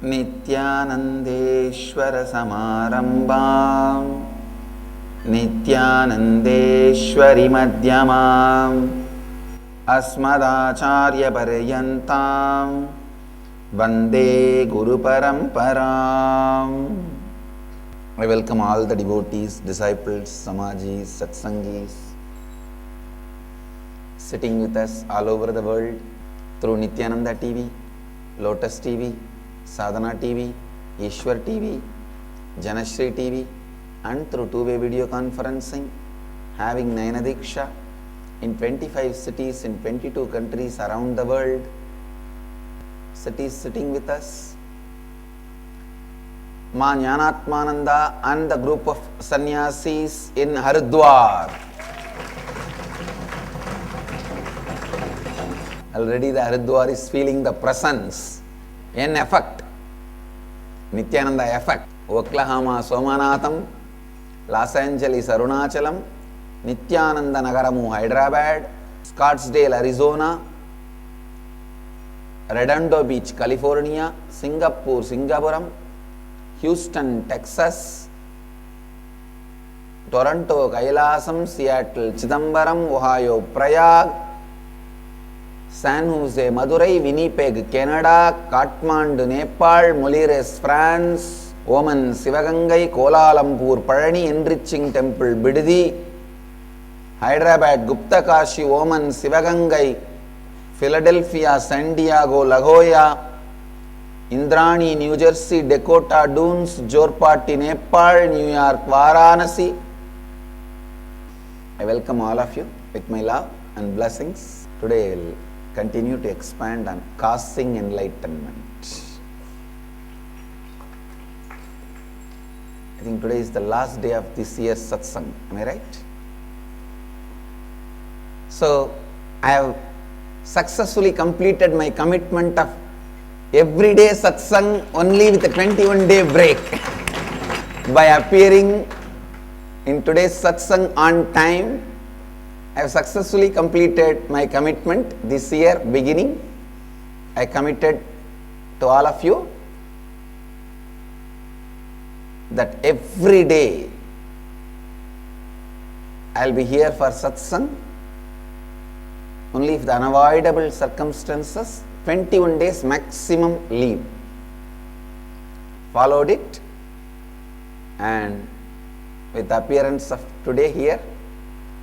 नित्यानन्देश्वर समारम्भां नित्यानन्देश्वरि मध्यमाम् अस्मदाचार्यपर्यन्तां वन्दे गुरुपरम्पराम्. I welcome all the devotees, disciples, samajis, satsanghs sitting with us all over the world through Nithyananda TV, Lotus TV, Sadhana TV, Ishwar TV, Janashri TV, and through two-way video conferencing, having Nayana Diksha in 25 cities in 22 countries around the world. Cities sitting with us, Ma Jnanatmananda and the group of sannyasis in Haridwar. Already the Haridwar is feeling the presence in effect, Nithyananda effect. Oklahoma Somanatham, Los Angeles Arunachalam, Nithyananda Nagaramu Hyderabad, Scottsdale Arizona, Redondo Beach California, Singapore Singapuram, Houston Texas, Toronto Kailasam, Seattle Chidambaram, Ohio Prayag, San Jose Madurai, Winnipeg Canada, Kathmandu Nepal, Molires France, Oman Sivagangai, Kuala Lumpur Parani Enriching Temple Bididi, Hyderabad Gupta Kashi, Oman Sivagangai, Philadelphia, San Diego, La Jolla, Indrani, New Jersey, Dakota Dunes, Jorpati, Nepal, New York, Varanasi. I welcome all of you with my love and blessings. Today I will continue to expand on causing enlightenment. I think today is the last day of this year's satsang. Am I right? So I have successfully completed my commitment of everyday satsang only with a 21-day break by appearing in today's satsang on time. I have successfully completed my commitment this year beginning. I committed to all of you that every day I will be here for satsang only if the unavoidable circumstances, 21 days maximum leave. Followed it, and with the appearance of today here,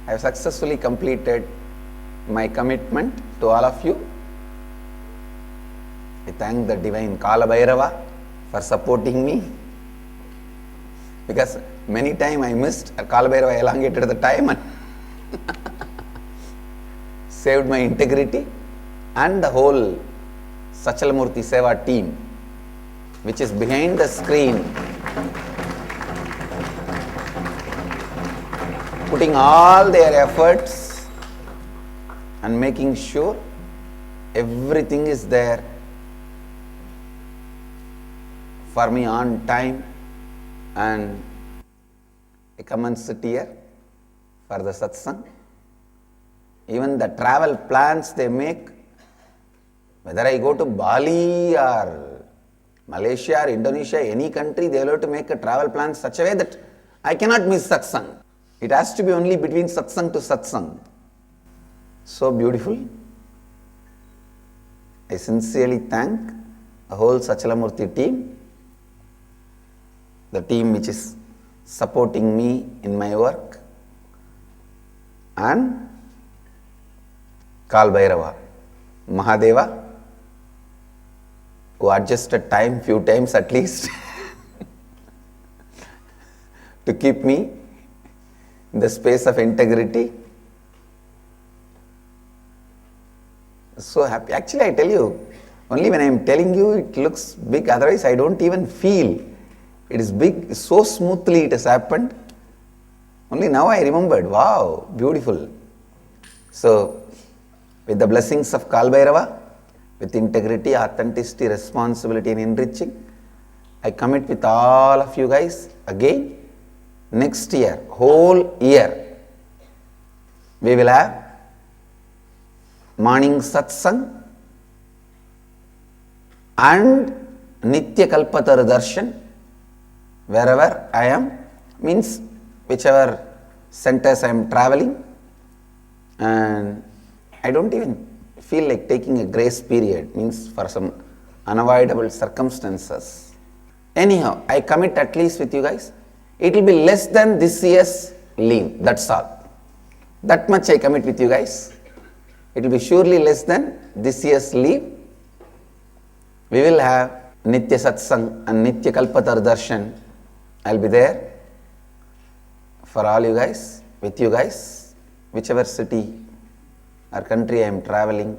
I have successfully completed my commitment to all of you. I thank the divine Kalabhairava for supporting me, because many times I missed. Kalabhairava elongated the time and saved my integrity, and the whole Sachala Murthy Seva team, which is behind the screen, putting all their efforts and making sure everything is there for me on time, and I come and sit here for the satsang. Even the travel plans they make, whether I go to Bali or Malaysia or Indonesia, any country, they will have to make a travel plan such a way that I cannot miss satsang. It has to be only between satsang to satsang. So beautiful. I sincerely thank the whole Sachala Murthy team, the team which is supporting me in my work, and Kalabhairava, Mahadeva, who adjusted time few times at least to keep me in the space of integrity. So happy. Actually, I tell you, only when I am telling you it looks big, otherwise I don't even feel. It is big, so smoothly it has happened. Only now I remembered, wow, beautiful. So, with the blessings of Kalabhairava, with integrity, authenticity, responsibility and enriching, I commit with all of you guys again, next year, whole year, we will have morning satsang and Nitya Kalpatar Darshan, wherever I am, means whichever centers I am traveling, and I don't even feel like taking a grace period, means for some unavoidable circumstances. Anyhow, I commit at least with you guys, it will be less than this year's leave, that's all. That much I commit with you guys. It will be surely less than this year's leave. We will have Nitya Satsang and Nitya Kalpatar Darshan. I will be there for all you guys, with you guys, whichever city or country I am traveling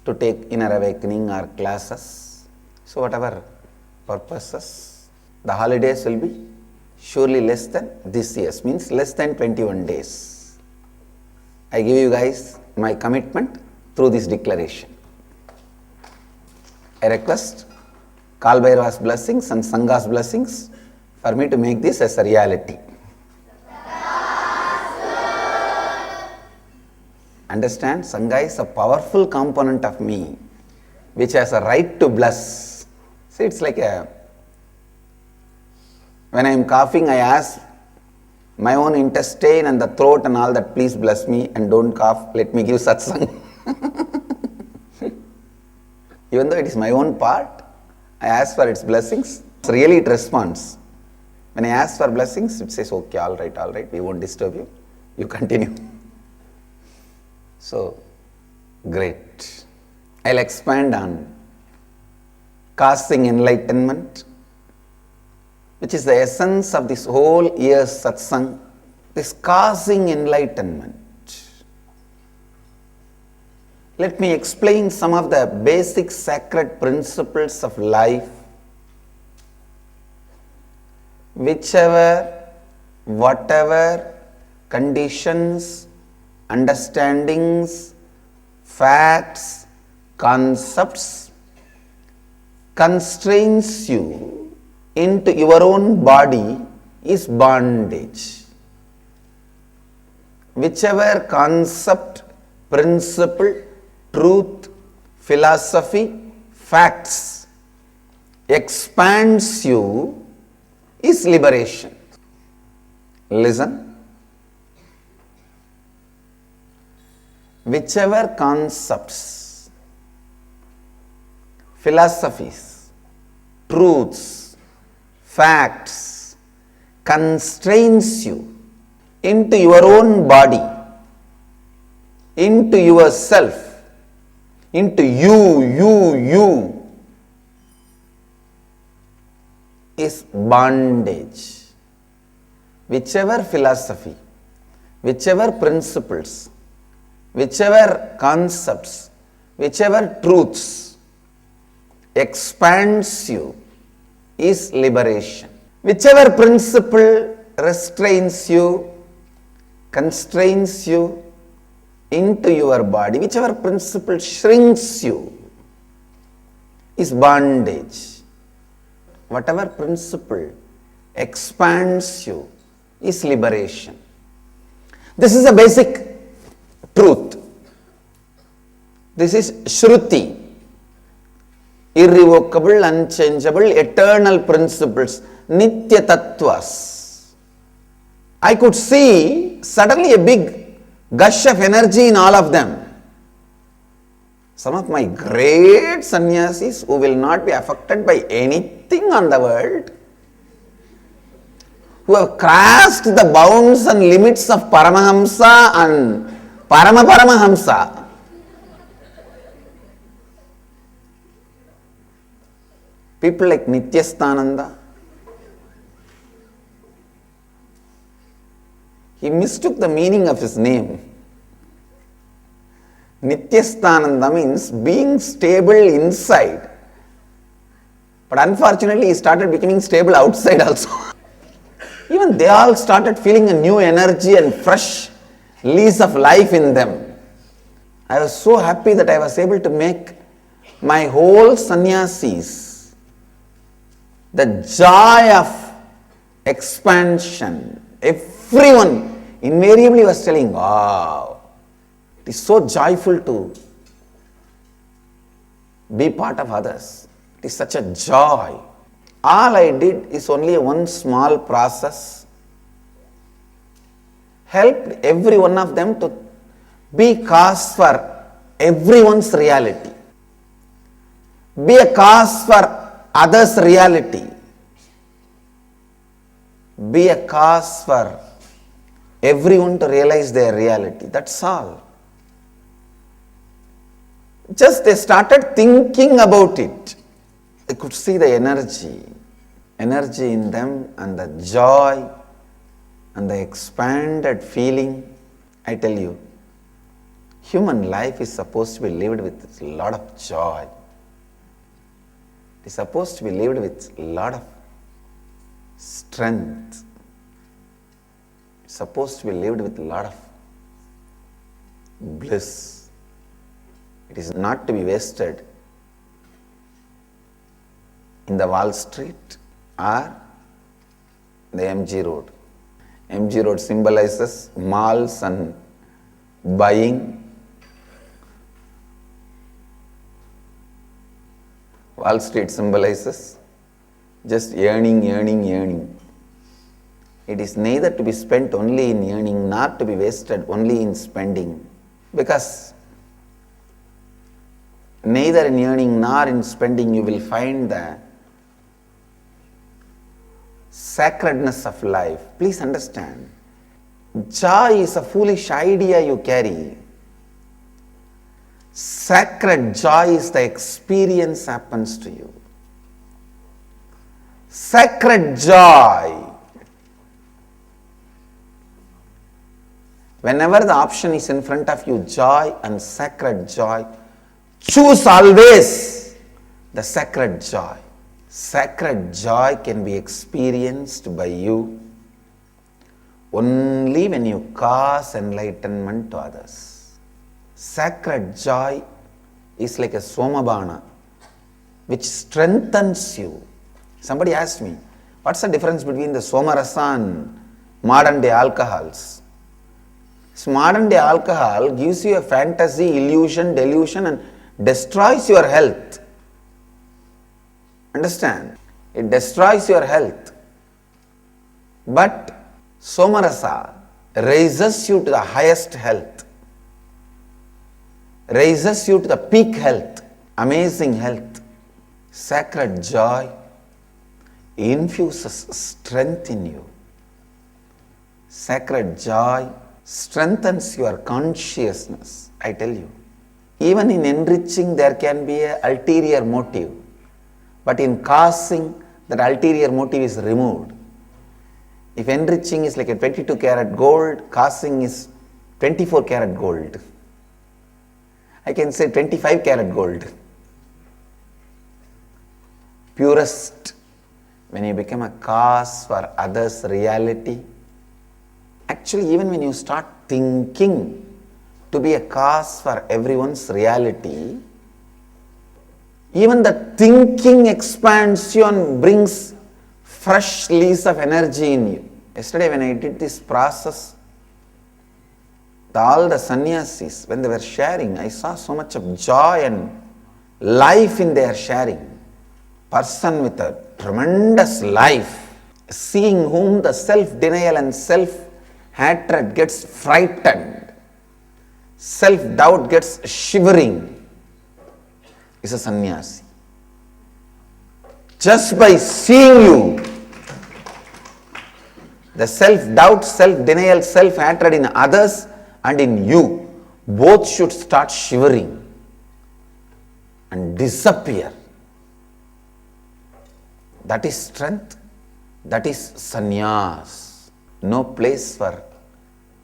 to take inner awakening or classes. So whatever purposes, the holidays will be surely less than this year's, means less than 21 days. I give you guys my commitment through this declaration. I request Kalabhairava's blessings and Sangha's blessings for me to make this as a reality. Understand, Sangha is a powerful component of me which has a right to bless. See, it's like when I am coughing, I ask my own intestine and the throat and all that, please bless me and don't cough, let me give satsang. Even though it is my own part, I ask for its blessings. Really it responds. When I ask for blessings, it says, okay, all right, we won't disturb you. You continue. So, great. I'll expand on causing enlightenment, which is the essence of this whole year's satsang, this causing enlightenment. Let me explain some of the basic sacred principles of life, whatever conditions, understandings, facts, concepts constrains you into your own body is bondage. Whichever concept, principle, truth, philosophy, facts expands you is liberation. Listen. Whichever concepts, philosophies, truths, facts constrains you into your own body, into yourself, into you is bondage. Whichever philosophy, whichever principles, whichever concepts, whichever truths expands you is liberation. Whichever principle restrains you, constrains you into your body, whichever principle shrinks you is bondage. Whatever principle expands you is liberation. This is a basic truth. This is Shruti. Irrevocable, unchangeable, eternal principles, Nitya Tattvas. I could see suddenly a big gush of energy in all of them. Some of my great sannyasis who will not be affected by anything on the world, who have crossed the bounds and limits of Paramahamsa and Paramahamsa. People like Nityananda, he mistook the meaning of his name. Nityananda means being stable inside. But unfortunately, he started becoming stable outside also. Even they all started feeling a new energy and fresh lease of life in them. I was so happy that I was able to make my whole sannyasis the joy of expansion. Everyone invariably was telling, wow, it is so joyful to be part of others. It is such a joy. All I did is only one small process. Helped every one of them to be cause for everyone's reality. Be a cause for others' reality. Be a cause for everyone to realize their reality. That's all. Just they started thinking about it. I could see the energy in them, and the joy and the expanded feeling. I tell you, human life is supposed to be lived with a lot of joy. It is supposed to be lived with a lot of strength. It's supposed to be lived with a lot of bliss. It is not to be wasted in the Wall Street or the MG Road. MG Road symbolizes malls and buying. Wall Street symbolizes just earning. It is neither to be spent only in earning, nor to be wasted only in spending. Because neither in earning nor in spending you will find the sacredness of life. Please understand, joy is a foolish idea you carry. Sacred joy is the experience happens to you. Sacred joy. Whenever the option is in front of you, joy and sacred joy, choose always the sacred joy. Sacred joy can be experienced by you only when you cause enlightenment to others. Sacred joy is like a somabana which strengthens you. Somebody asked me, what's the difference between the somarasa and modern day alcohols? So modern day alcohol gives you a fantasy, illusion, delusion, and destroys your health. Understand? It destroys your health. But somarasa raises you to the highest health, raises you to the peak health, amazing health. Sacred joy infuses strength in you. Sacred joy strengthens your consciousness. I tell you, even in enriching there can be an ulterior motive, but in causing that ulterior motive is removed. If enriching is like a 22 karat gold, causing is 24 karat gold. I can say 25 karat gold. Purest. When you become a cause for others' reality, actually even when you start thinking to be a cause for everyone's reality, even the thinking expands you and brings fresh lease of energy in you. Yesterday when I did this process, all the sannyasis, when they were sharing, I saw so much of joy and life in their sharing. Person with a tremendous life, seeing whom the self-denial and self-hatred gets frightened, self-doubt gets shivering, is a sannyasi. Just by seeing you, the self-doubt, self-denial, self-hatred in others and in you, both should start shivering and disappear. That is strength, that is sannyas. No place for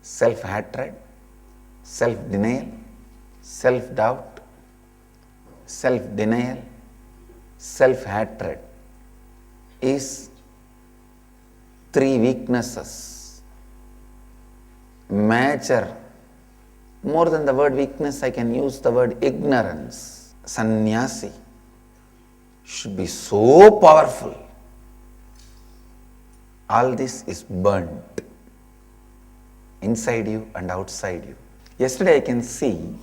self-hatred, self-denial, self-doubt, self-denial, self-hatred is three weaknesses. Major, more than the word weakness, I can use the word ignorance. Sannyasi should be so powerful. All this is burnt inside you and outside you. Yesterday I can see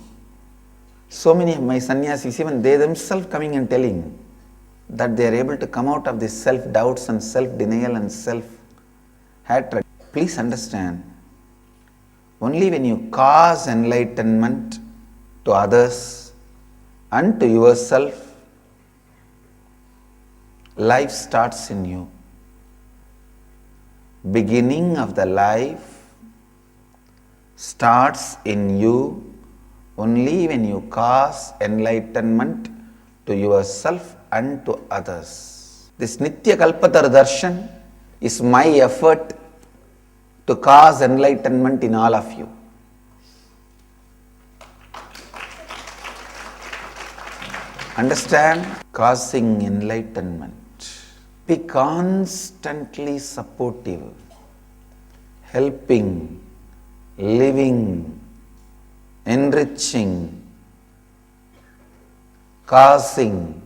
so many of my sannyasis, even they themselves coming and telling, that they are able to come out of these self-doubts and self-denial and self-hatred. Please understand, only when you cause enlightenment to others and to yourself, life starts in you. Beginning of the life starts in you only when you cause enlightenment to yourself and to others. This Nitya Kalpatar Darshan is my effort to cause enlightenment in all of you. Understand? Causing enlightenment. Be constantly supportive, helping, living, enriching, causing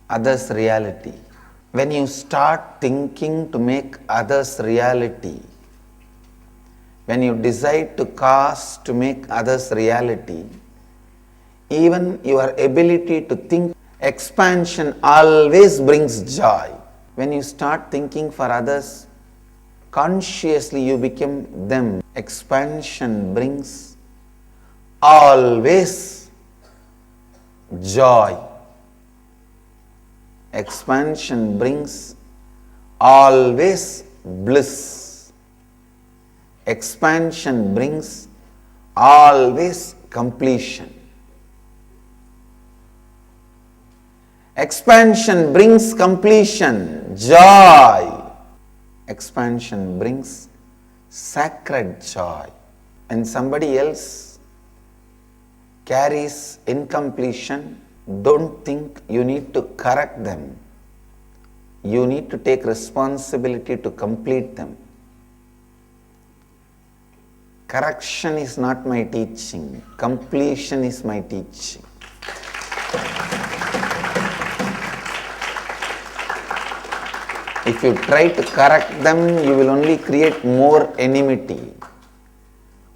others' reality. When you start thinking to make others' reality, when you decide to cause to make others' reality, even your ability to think expansion always brings joy. When you start thinking for others, consciously you become them. Expansion brings always joy. Expansion brings always bliss. Expansion brings always completion. Expansion brings completion, joy. Expansion brings sacred joy. When somebody else carries incompletion, don't think you need to correct them. You need to take responsibility to complete them. Correction is not my teaching. Completion is my teaching. If you try to correct them, you will only create more enmity.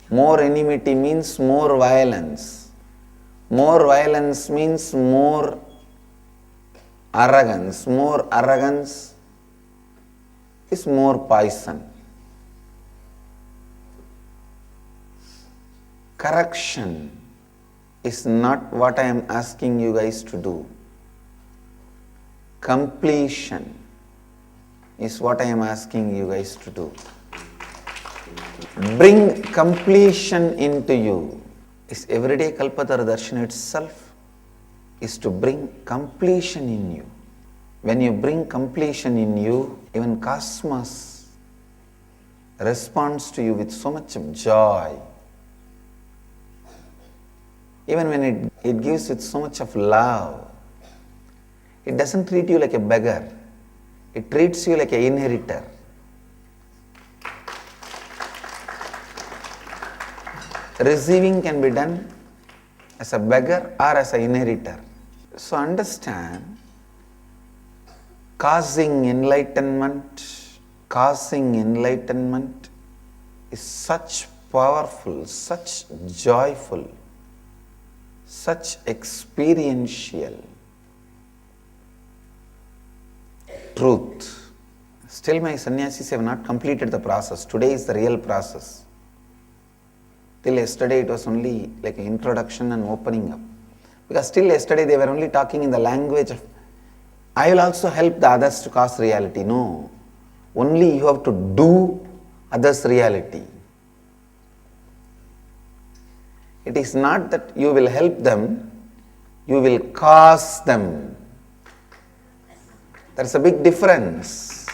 More enmity means more violence. More violence means more arrogance. More arrogance is more poison. Correction is not what I am asking you guys to do. Completion is what I am asking you guys to do. Bring completion into you. This everyday Kalpatar Darshan itself is to bring completion in you. When you bring completion in you, even cosmos responds to you with so much of joy. Even when it gives with so much of love. It doesn't treat you like a beggar. It treats you like an inheritor. Receiving can be done as a beggar or as an inheritor. So understand, causing enlightenment is such powerful, such joyful, such experiential truth. Still my sannyasis have not completed the process. Today is the real process. Till yesterday it was only like an introduction and opening up. Because still yesterday they were only talking in the language of, I will also help the others to cause reality. No. Only you have to do others' reality. It is not that you will help them, you will cause them. There's a big difference.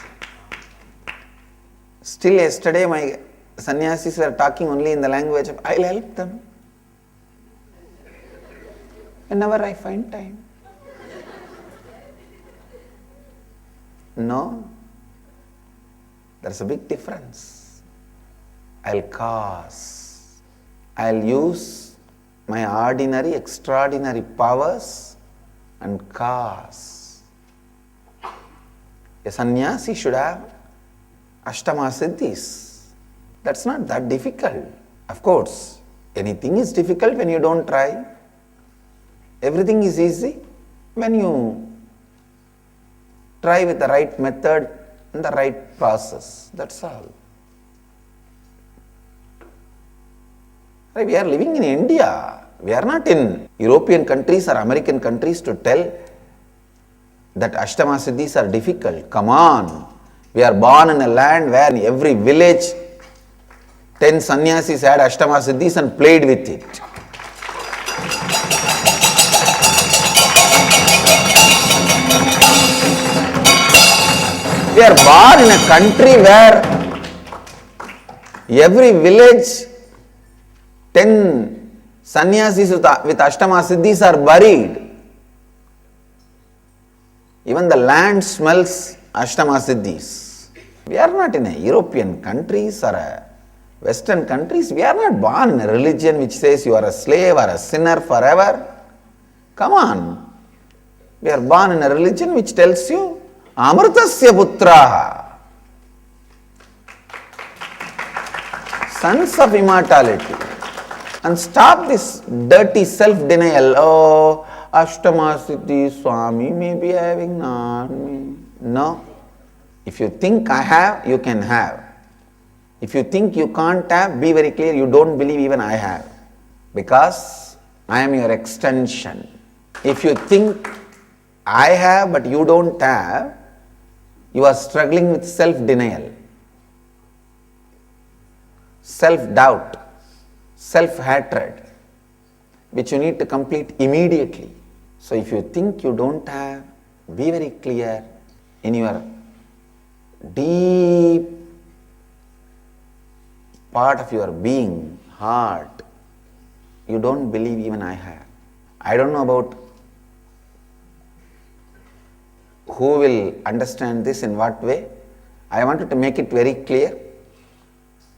Still yesterday my sannyasis were talking only in the language of, I'll help them whenever I find time. No, there's a big difference. I'll cause. I'll use my ordinary, extraordinary powers and cause. A sannyasi should have Ashtama Siddhis. That's not that difficult. Of course, anything is difficult when you don't try. Everything is easy when you Try with the right method and the right process. That's all. We are living in India. We are not in European countries or American countries to tell that Ashtama Siddhis are difficult. Come on. We are born in a land where in every village 10 sannyasis had Ashtama Siddhis and played with it. We are born in a country where every village 10 sannyasis with Ashtama Siddhis are buried. Even the land smells Ashtama Siddhis. We are not in a European countries or a Western countries. We are not born in a religion which says you are a slave or a sinner forever. Come on. We are born in a religion which tells you Amritasya Putraha, sons of immortality. And stop this dirty self-denial. Oh, Ashtama Siddhi Swami may be having, not me. No. If you think I have, you can have. If you think you can't have, be very clear, you don't believe even I have. Because I am your extension. If you think I have but you don't have, you are struggling with self-denial, self-doubt, self-hatred, which you need to complete immediately. So if you think you don't have, be very clear in your deep part of your being, heart, you don't believe even I have. I don't know about who will understand this in what way. I wanted to make it very clear.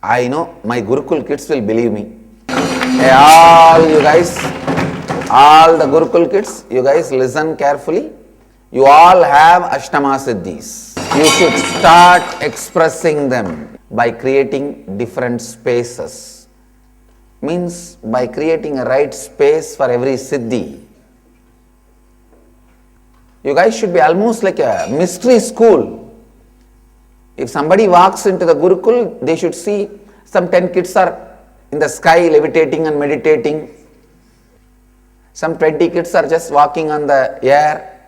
I know my Gurukul kids will believe me. Hey, all you guys, all the Gurukul kids, you guys listen carefully. You all have Ashtama Siddhis. You should start expressing them by creating different spaces. Means by creating a right space for every Siddhi. You guys should be almost like a mystery school. If somebody walks into the Gurukul, they should see some 10 kids are in the sky levitating and meditating. Some 20 kids are just walking on the air,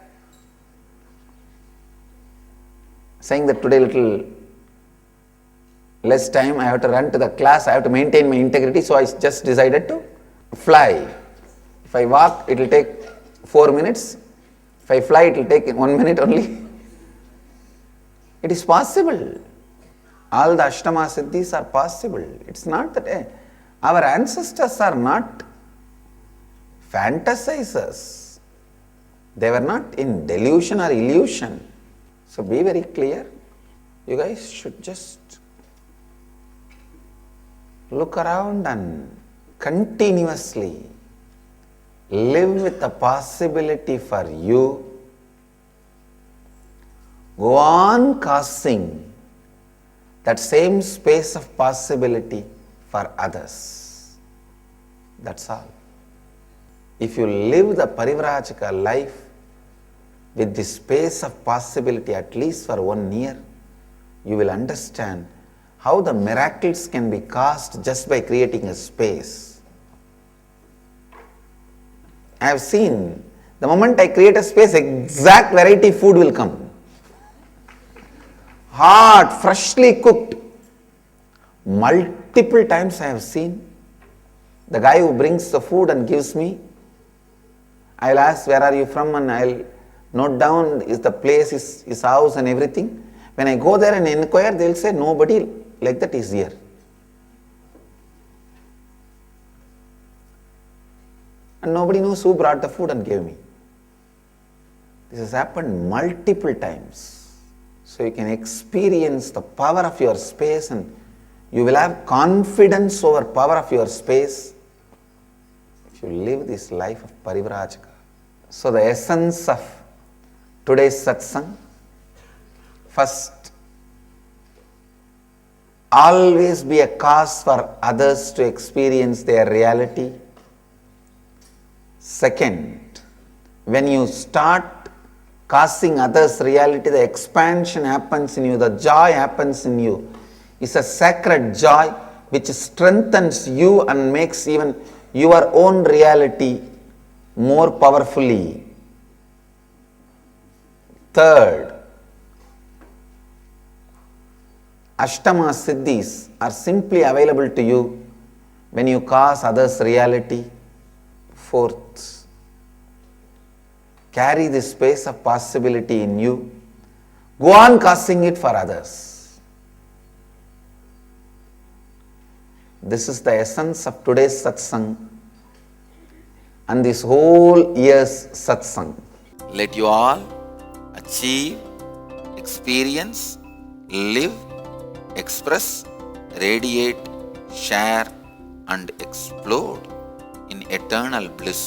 saying that today little less time, I have to run to the class, I have to maintain my integrity, so I just decided to fly. If I walk, it will take 4 minutes. If I fly, it will take 1 minute only. It is possible. All the Ashtama Siddhis are possible. It's not that our ancestors are not fantasizers. They were not in delusion or illusion. So be very clear. You guys should just look around and continuously live with the possibility for you. Go on causing that same space of possibility for others. That's all. If you live the Parivrajaka life with the space of possibility at least for 1 year, you will understand how the miracles can be caused just by creating a space. I have seen, the moment I create a space, exact variety food will come. Hot, freshly cooked. Multiple times I have seen the guy who brings the food and gives me, I'll ask where are you from and I'll note down is the place, his house and everything. When I go there and inquire, they'll say nobody like that is here. And nobody knows who brought the food and gave me. This has happened multiple times. So you can experience the power of your space and you will have confidence over power of your space if you live this life of Parivrajaka. So the essence of today's satsang, first, always be a cause for others to experience their reality. Second, when you start causing others' reality, the expansion happens in you, the joy happens in you. It's a sacred joy which strengthens you and makes even your own reality more powerfully. Third, Ashtama Siddhis are simply available to you when you cause others' reality. Fourth, carry this space of possibility in you. Go on causing it for others. This is the essence of today's satsang and this whole year's satsang. Let you all achieve, experience, live, express, radiate, share and explode in eternal bliss.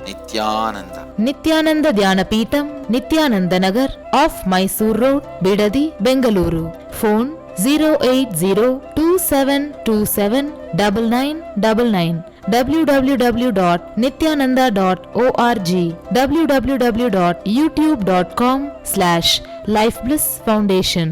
Nithyananda. Nithyananda Dhyanapitham, Nithyananda Nagar, off Mysore Road, Bidadi, Bengaluru. Phone 08027279999. www.nithyananda.org. www.youtube.com/Life Bliss Foundation.